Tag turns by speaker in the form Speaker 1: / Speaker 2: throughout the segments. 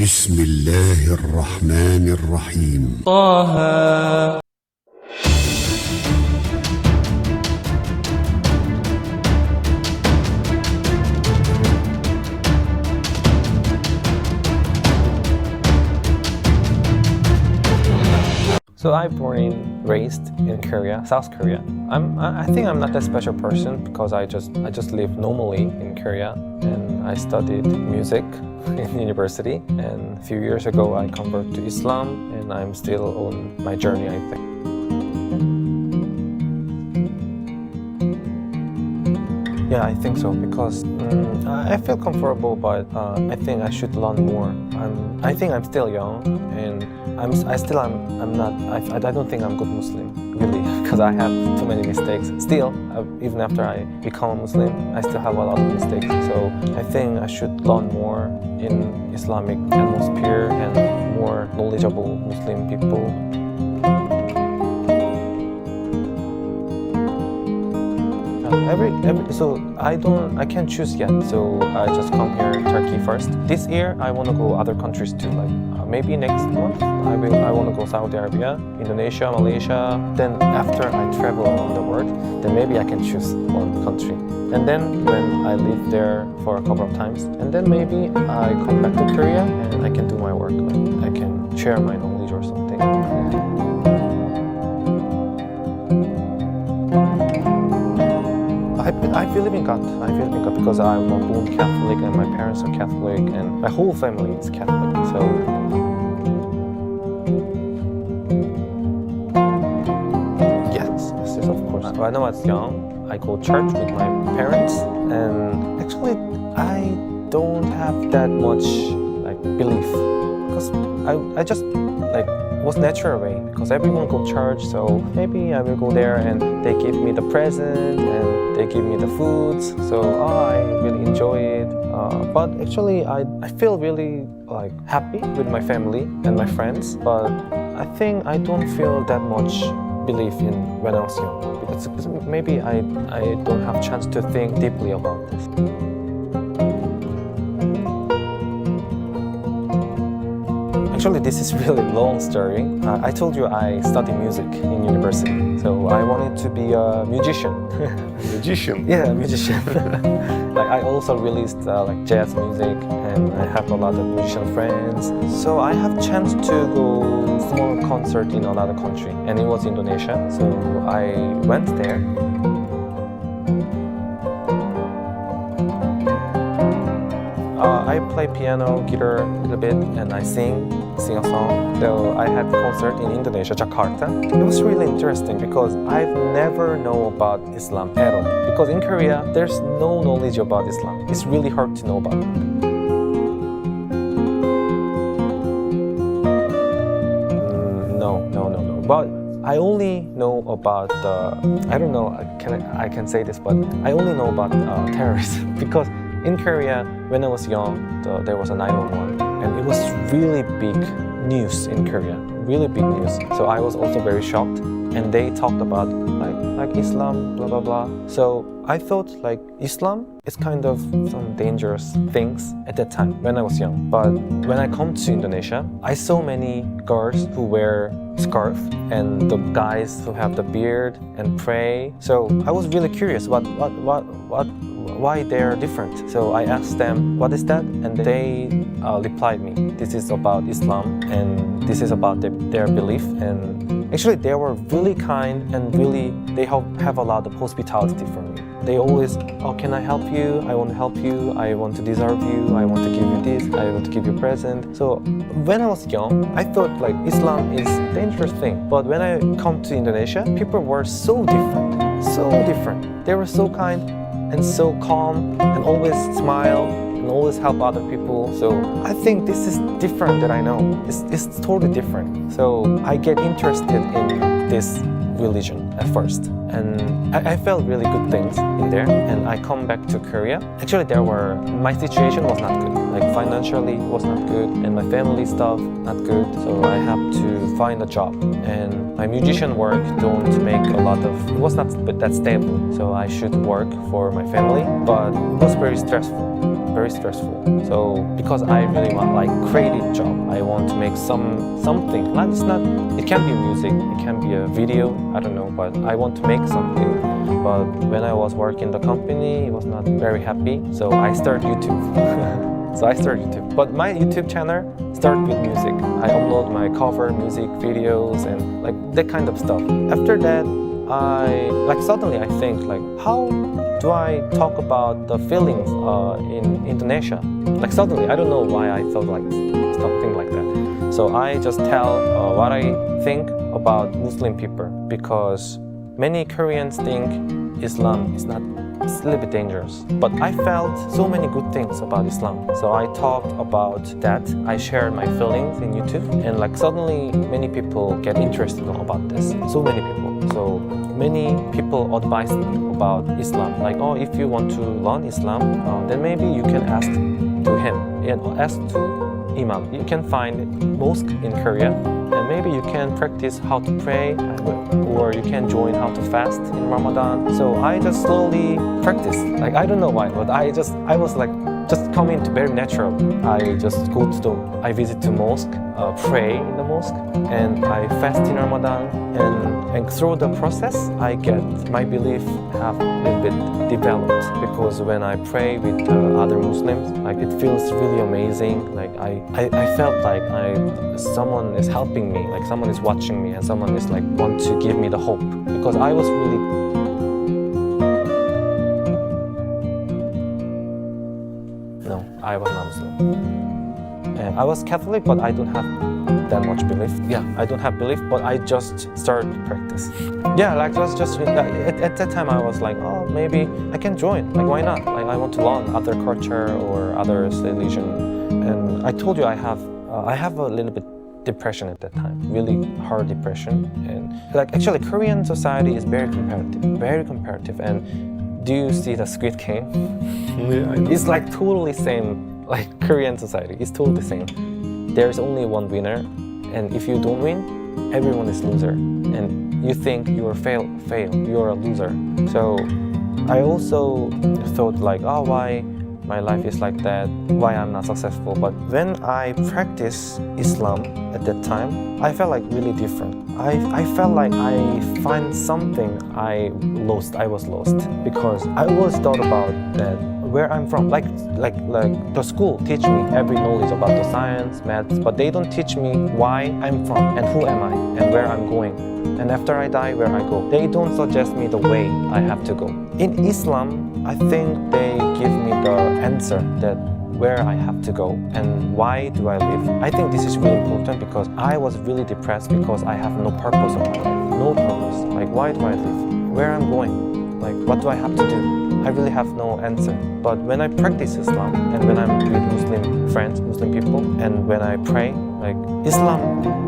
Speaker 1: بسم الله الرحمن الرحيم
Speaker 2: طه.
Speaker 3: So I born and raised in Korea, South Korea. I think I'm not that special person because I just live normally in Korea, and I studied music in university, and a few years ago I converted to Islam, and I'm still on my journey, I think. Yeah, I think so because I feel comfortable, but I think I should learn more. I think I'm still young, and I'm not. I don't think I'm good Muslim really because I have too many mistakes. Still, even after I become a Muslim, I still have a lot of mistakes. So I think I should learn more in Islamic atmosphere and more knowledgeable Muslim people. So I can't choose yet. So I just come here Turkey first. This year I want to go other countries too. Like maybe next month I want to go Saudi Arabia, Indonesia, Malaysia. Then after I travel around the world, then maybe I can choose one country. And then when I live there for a couple of times, and then maybe I come back to Korea and I can do my work. Like I can share my knowledge or something. I believe in God. I believe in God because I'm born Catholic and my parents are Catholic and my whole family is Catholic. So yes, of course. When I was young, I go to church with my parents, and actually I don't have that much like belief because I just like was natural way because everyone go to church, so maybe I will go there and they give me the present and they give me the foods, so I really enjoy it. But actually I feel really like happy with my family and my friends, but I think I don't feel that much belief in when I was young because maybe I don't have chance to think deeply about this. Actually, this is really long story. I told you I studied music in university, so I wanted to be a musician.
Speaker 1: Musician?
Speaker 3: Yeah, musician. Like I also released like jazz music, and I have a lot of musician friends. So I have chance to go small concert in another country, and it was Indonesia. So I went there. I play piano, guitar a little bit, and I sing a song. So I had a concert in Indonesia, Jakarta. It was really interesting because I've never known about Islam at all. Because in Korea, there's no knowledge about Islam. It's really hard to know about it. No. But I only know about I don't know, I can say this, but I only know about terrorists because in Korea, when I was young, there was a 911, and it was really big news in Korea, really big news. So I was also very shocked, and they talked about like Islam, blah blah blah. So I thought like Islam is kind of some dangerous things at that time when I was young. But when I come to Indonesia, I saw many girls who wear scarf and the guys who have the beard and pray. So I was really curious why they're different. So I asked them, what is that? And they replied me, this is about Islam and this is about their belief. And actually they were really kind and really, they have a lot of hospitality for me. They always, oh, can I help you? I want to help you. I want to deserve you. I want to give you this. I want to give you a present. So when I was young, I thought like Islam is a dangerous thing. But when I come to Indonesia, people were so different, so different. They were so kind and so calm and always smile and always help other people. So I think this is different that I know. It's totally different. So I get interested in this religion at first, and I felt really good things in there, and I come back to Korea. Actually my situation was not good, like financially was not good, and my family stuff not good, so I have to find a job, and my musician work don't make a lot of, it was not that stable, so I should work for my family, but it was very stressful very stressful. So because I really want like creative job, I want to make something. Like it's not. It can be music, it can be a video. I don't know, but I want to make something. But when I was working in the company, it was not very happy. So I started YouTube. But my YouTube channel started with music. I upload my cover music videos and like that kind of stuff. After that, suddenly I think like, how do I talk about the feelings in Indonesia? Like suddenly, I don't know why I thought like something like that. So I just tell what I think about Muslim people, because many Koreans think Islam is not. It's a little bit dangerous. But I felt so many good things about Islam. So I talked about that. I shared my feelings in YouTube. And like suddenly many people get interested about this. So many people. So many people advised me about Islam. Like, oh, if you want to learn Islam, then maybe you can ask to him and ask to Imam. You can find mosque in Korea, and maybe you can practice how to pray, or you can join how to fast in Ramadan. So I just slowly practice. Like I don't know why, but I was like just coming to very natural. I visit the mosque, pray in the mosque, and I fast in Ramadan. And through the process, I get my belief have a little bit developed, because when I pray with other Muslims, like it feels really amazing. Like I felt like someone is helping me, like someone is watching me, and someone is like want to give me the hope, because I was really. No, I was not Muslim. And I was Catholic, but I don't have that much belief. Yeah, I don't have belief, but I just started to practice. Yeah, like just at that time I was like, oh, maybe I can join. Like, why not? Like, I want to learn other culture or other religion. And I told you I have a little bit depression at that time, really hard depression. And like actually, Korean society is very comparative. And do you see the Squid Game?
Speaker 1: Yeah, I know.
Speaker 3: It's like totally same. Like Korean society, it's totally the same. There's only one winner, and if you don't win, everyone is loser. And you think you're fail, you're a loser. So I also thought like, oh, why my life is like that, why I'm not successful. But when I practiced Islam at that time, I felt like really different. I felt like I find something I was lost, because I always thought about that where I'm from. Like the school teach me every knowledge about the science, maths, but they don't teach me why I'm from and who am I and where I'm going. And after I die, where I go. They don't suggest me the way I have to go. In Islam, I think they give me the answer that where I have to go and why do I live. I think this is really important, because I was really depressed because I have no purpose of my life. No purpose. Like, why do I live? Where I'm going? Like, what do I have to do? I really have no answer. But when I practice Islam and when I'm with Muslim friends, Muslim people, and when I pray, like Islam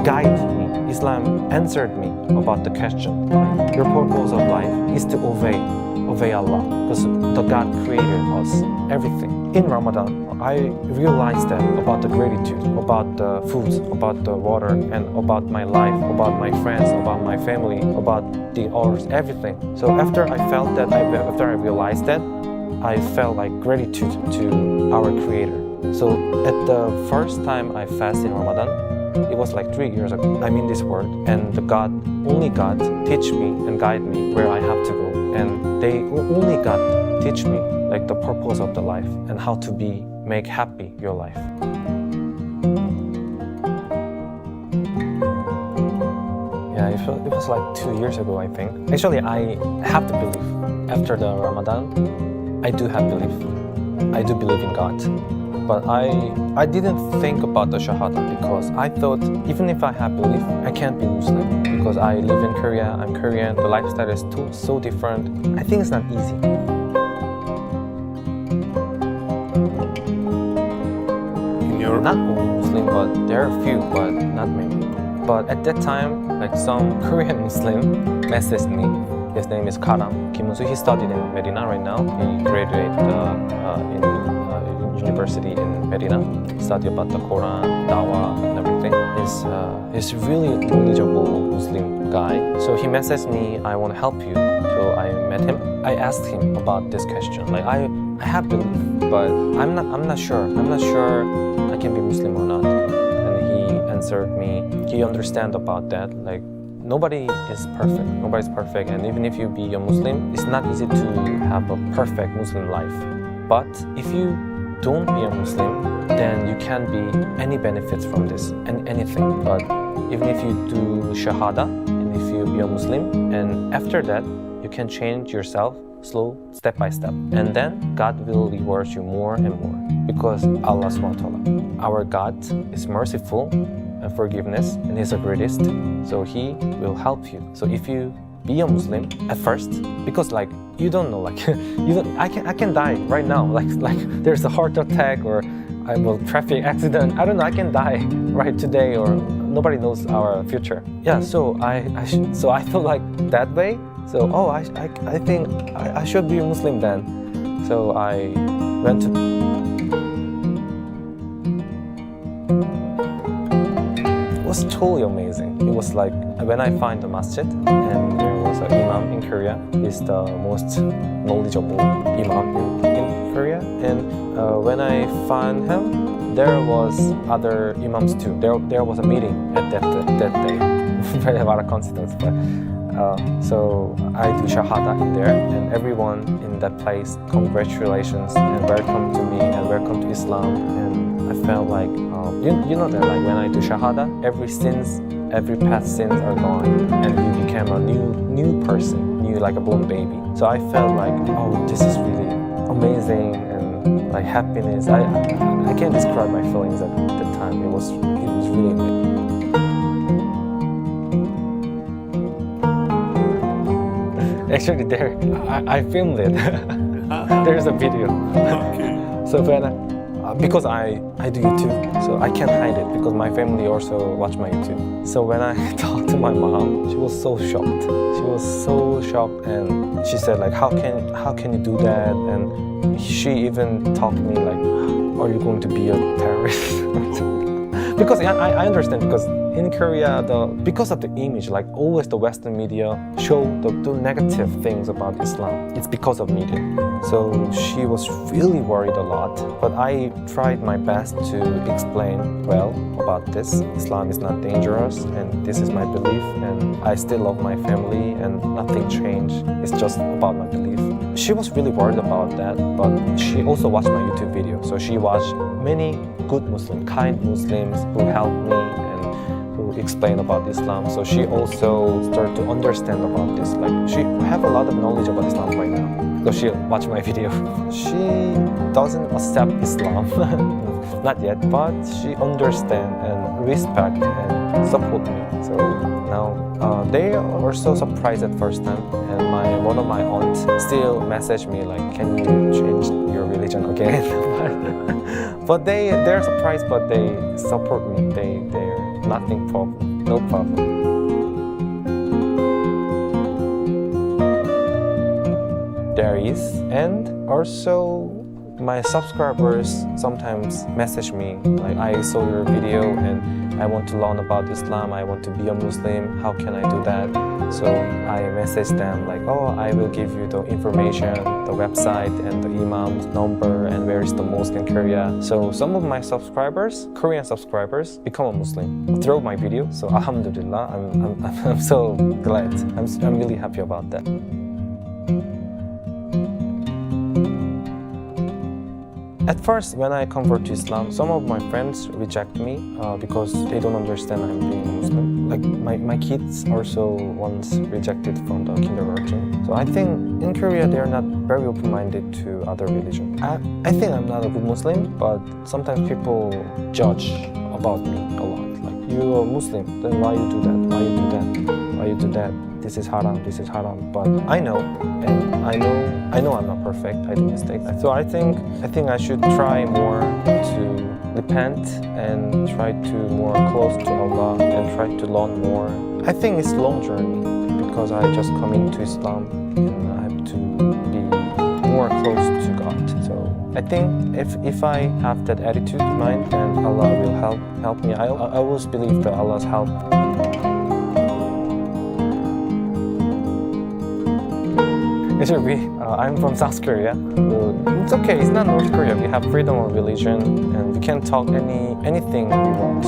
Speaker 3: guided me, Islam answered me about the question. Like, your purpose of life is to obey Allah, because the God created us, everything. In Ramadan, I realized that about the gratitude, about the foods, about the water, and about my life, about my friends, about my family, about the earth, everything. So after I realized that, I felt like gratitude to our Creator. So at the first time I fast in Ramadan, it was like 3 years ago. I'm in this world, and only God teach me and guide me where I have to go. And only God teach me like the purpose of the life and how to make happy your life. Yeah, it was like 2 years ago, I think. Actually, I have to believe. After the Ramadan, I do have belief. I do believe in God. But I didn't think about the Shahada, because I thought even if I have belief, I can't be Muslim, because I live in Korea, I'm Korean, the lifestyle is so different. I think it's not easy. Not only Muslim, but there are a few, but not many. But at that time, like some Korean Muslim messaged me. His name is Karam Kim-Woo-soo. He studied in Medina right now. He graduated in university in Medina. Studied about the Quran, Dawah, and everything. this really knowledgeable Muslim guy. So he messaged me, I want to help you. So I met him. I asked him about this question. Like I have belief, but I'm not sure. I'm not sure I can be Muslim or not. And he answered me. He understands about that. Like nobody is perfect. Nobody's perfect. And even if you be a Muslim, it's not easy to have a perfect Muslim life. But if you don't be a Muslim, then you can't be any benefits from this and anything. But even if you do Shahada and if you be a Muslim, and after that you can change yourself step by step, and then God will reward you more and more, because Allah subhanahu wa ta'ala, our God, is merciful and forgiveness, and He's the greatest, so He will help you. So if you be a Muslim at first, because like you don't know, like I can die right now, like there's a heart attack or I will traffic accident, I don't know, I can die right today, or nobody knows our future. Yeah, so I felt like that way. So I think I should be a Muslim then. So I went to. It was totally amazing. It was like when I find the masjid, and there was an imam in Korea. He's the most knowledgeable imam in Korea. And when I found him, there was other imams too. There was a meeting at that day. Very lot of coincidence, but. So I do Shahada in there, and everyone in that place, congratulations and welcome to me and welcome to Islam. And I felt like, you know that like when I do Shahada, every past sins are gone, and you became a new person, new like a born baby. So I felt like, oh, this is really amazing and like happiness. I can't describe my feelings at the time. It was really amazing. Actually, there, I filmed it. There's a video. So when because I do YouTube, so I can't hide it because my family also watch my YouTube. So when I talked to my mom, she was so shocked. She was so shocked, and she said like, how can you do that? And she even talked to me like, are you going to be a terrorist? Because I understand, because in Korea, because of the image, like always the Western media show the negative things about Islam. It's because of media. So she was really worried a lot. But I tried my best to explain well about this. Islam is not dangerous, and this is my belief, and I still love my family, and nothing changed. It's just about my belief. She was really worried about that, but she also watched my YouTube video. So she watched many good Muslims, kind Muslims who helped me and who explain about Islam. So she also started to understand about this. Like she have a lot of knowledge about Islam right now because she watched my video. She doesn't accept Islam, not yet, but she understand and respect and support me. So now they are so surprised at first time, and one of my aunts still message me like, can you change your religion again? But they're surprised, but they support me. They're nothing problem, no problem. There is, and also my subscribers sometimes message me like, I saw your video and I want to learn about Islam, I want to be a Muslim, how can I do that? So I message them like, oh, I will give you the information, the website and the imam's number and where is the mosque in Korea. So some of my subscribers, Korean subscribers, become a Muslim through my video. So alhamdulillah, I'm so glad. I'm really happy about that. At first, when I convert to Islam, some of my friends reject me because they don't understand I'm being a Muslim. Like my kids also once rejected from the kindergarten. So I think in Korea they are not very open-minded to other religion. I think I'm not a good Muslim, but sometimes people judge about me a lot. Like, you're a Muslim, then why you do that? Why you do that? Why you do that? This is haram, this is haram. But I know, and I know I'm not perfect, I do mistakes. So I think I should try more to repent and try to more close to Allah and try to learn more. I think it's a long journey because I just coming to Islam and I have to be more close to God. So I think if I have that attitude in mind, then Allah will help me. I always believe that Allah's help. It should be. I'm from South Korea. It's okay. It's not North Korea. We have freedom of religion, and we can talk anything we want.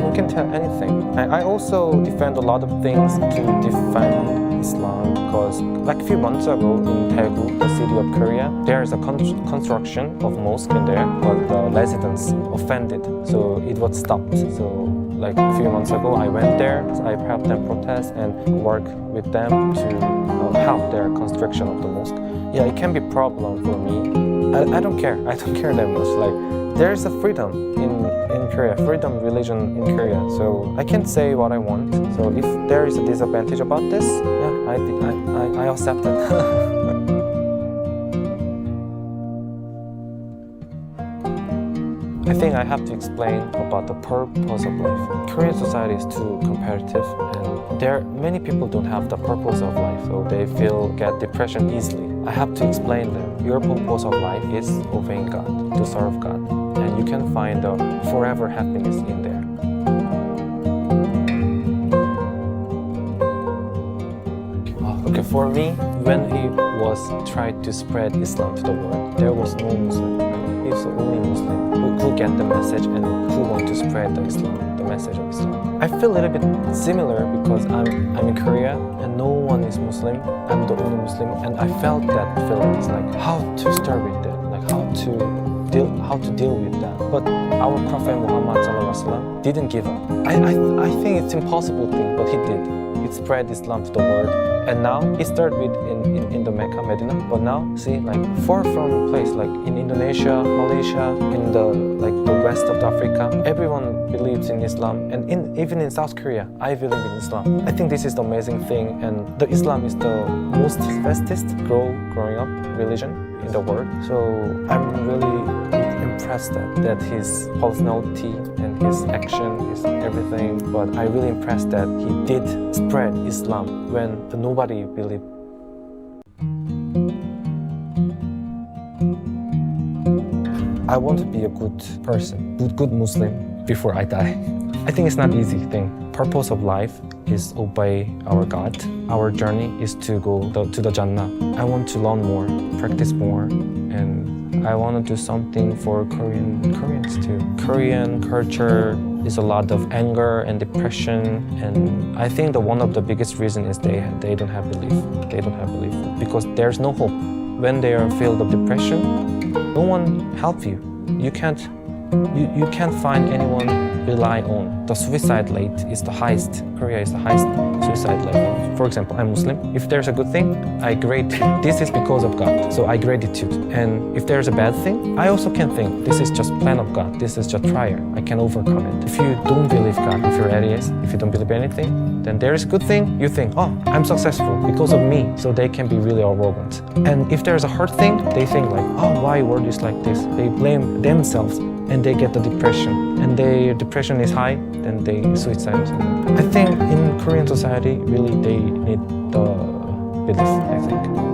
Speaker 3: We can tell anything. I also defend a lot of things to defend Islam, because like a few months ago in Daegu, the city of Korea, there is a construction of mosque in there, but the residents offended, so it was stopped. So like a few months ago, I went there, I helped them protest and work with them to help their construction of the mosque. Yeah, it can be a problem for me. I don't care. I don't care that much. Like, there's a freedom in Korea, freedom religion in Korea. So I can say what I want. So if there is a disadvantage about this, yeah, I accept it. I think I have to explain about the purpose of life. Korean society is too competitive, and many people don't have the purpose of life, so they get depression easily. I have to explain them. Your purpose of life is obeying God, to serve God, and you can find the forever happiness in there. Okay, for me, when he was trying to spread Islam to the world, there was no Muslim. He's the only Muslim who get the message and who want to spread the message of Islam. I feel a little bit similar because I'm in Korea and no one is Muslim. I'm the only Muslim, and I felt that feeling. It's like how to start with that, like how to deal with that. But our Prophet Muhammad ﷺ didn't give up. I think it's impossible thing, but he did. He spread Islam to the world, and now he started with in the Mecca, Medina. But now, see, like far from place, like in Indonesia, Malaysia, in the west of Africa, everyone believes in Islam, and even in South Korea, I believe in Islam. I think this is the amazing thing, and the Islam is the most fastest growing up religion in the world. So I'm really impressed that his personality and his action is everything, but I'm really impressed that he did spread Islam when nobody believed. I want to be a good person, good Muslim before I die. I think it's not an easy thing. Purpose of life is obey our God. Our journey is to go to the Jannah. I want to learn more, practice more, and I want to do something for Koreans too. Korean culture is a lot of anger and depression, and I think one of the biggest reasons is they don't have belief. They don't have belief because there's no hope. When they are filled of depression, no one help you. You can't find anyone rely on. The suicide rate is the highest. Korea is the highest suicide rate. For example, I'm Muslim. If there's a good thing, I grade this is because of God. So I gratitude. And if there's a bad thing, I also can think this is just plan of God. This is just trial. I can overcome it. If you don't believe God, if you're atheist, if you don't believe anything, then there is a good thing. You think, oh, I'm successful because of me. So they can be really arrogant. And if there's a hard thing, they think like, oh, why world is like this? They blame themselves and they get the depression. And their depression is high, then they suicide. I think in Korean society, really they need the belief, I think.